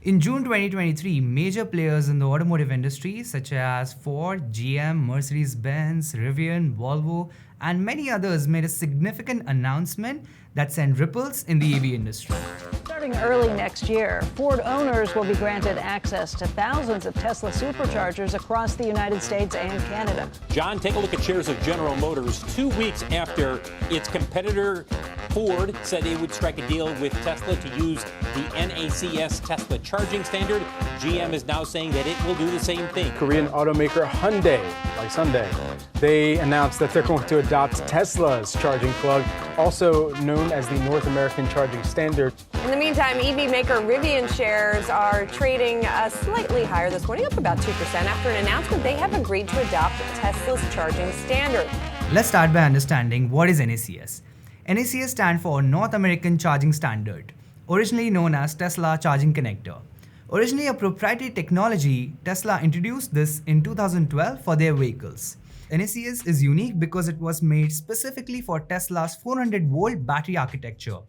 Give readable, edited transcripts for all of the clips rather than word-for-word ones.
In June 2023, major players in the automotive industry such as Ford, GM, Mercedes-Benz, Rivian, Volvo, and many others made a significant announcement that sent ripples in the EV industry. Starting early next year, Ford owners will be granted access to thousands of Tesla superchargers across the United States and Canada. John, take a look at shares of General Motors 2 weeks after its competitor Ford said it would strike a deal with Tesla to use the NACS Tesla charging standard. GM is now saying that it will do the same thing. Korean automaker Hyundai, like Sunday, they announced that they're going to adopt Tesla's charging plug, also known as the North American Charging Standard. In the meantime, EV maker Rivian shares are trading slightly higher this morning, up about 2% after an announcement they have agreed to adopt Tesla's charging standard. Let's start by understanding what is NACS. NACS stands for North American Charging Standard, originally known as Tesla Charging Connector. Originally a proprietary technology, Tesla introduced this in 2012 for their vehicles. NACS is unique because it was made specifically for Tesla's 400-volt battery architecture,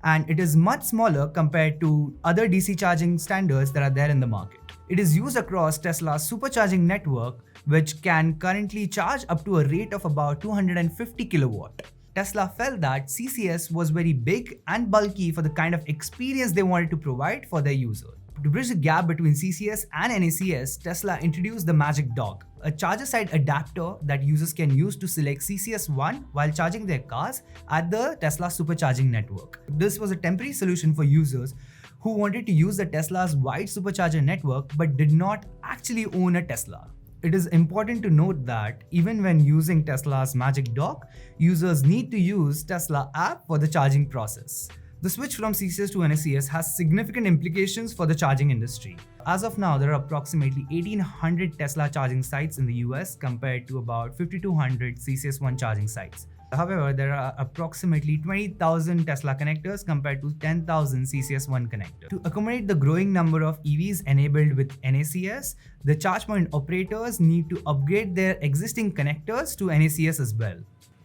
and it is much smaller compared to other DC charging standards that are there in the market. It is used across Tesla's supercharging network, which can currently charge up to a rate of about 250 kilowatt. Tesla felt that CCS was very big and bulky for the kind of experience they wanted to provide for their users. To bridge the gap between CCS and NACS, Tesla introduced the Magic Dock, a charger-side adapter that users can use to select CCS1 while charging their cars at the Tesla supercharging network. This was a temporary solution for users who wanted to use the Tesla's wide supercharger network but did not actually own a Tesla. It is important to note that even when using Tesla's Magic Dock, users need to use Tesla app for the charging process. The switch from CCS to NACS has significant implications for the charging industry. As of now, there are approximately 1,800 Tesla charging sites in the US compared to about 5,200 CCS1 charging sites. However, there are approximately 20,000 Tesla connectors compared to 10,000 CCS1 connectors. To accommodate the growing number of EVs enabled with NACS, the charge point operators need to upgrade their existing connectors to NACS as well.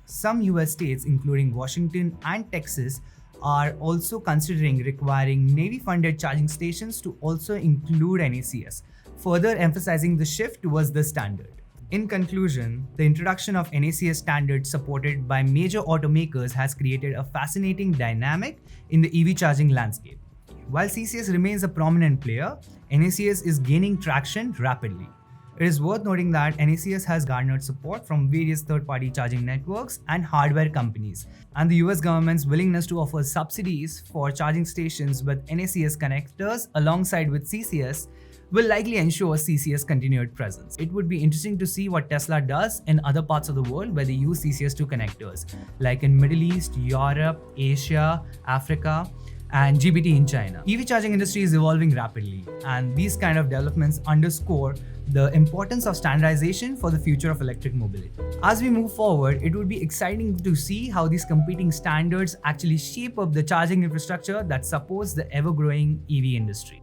Some US states, including Washington and Texas, are also considering requiring Navy-funded charging stations to also include NACS, further emphasizing the shift towards the standard. In conclusion, the introduction of NACS standards supported by major automakers has created a fascinating dynamic in the EV charging landscape. While CCS remains a prominent player, NACS is gaining traction rapidly. It is worth noting that NACS has garnered support from various third-party charging networks and hardware companies, and the US government's willingness to offer subsidies for charging stations with NACS connectors alongside with CCS will likely ensure CCS continued presence. It would be interesting to see what Tesla does in other parts of the world where they use CCS2 connectors, like in Middle East, Europe, Asia, Africa, and GBT in China. EV charging industry is evolving rapidly, and these kind of developments underscore the importance of standardization for the future of electric mobility. As we move forward, it would be exciting to see how these competing standards actually shape up the charging infrastructure that supports the ever-growing EV industry.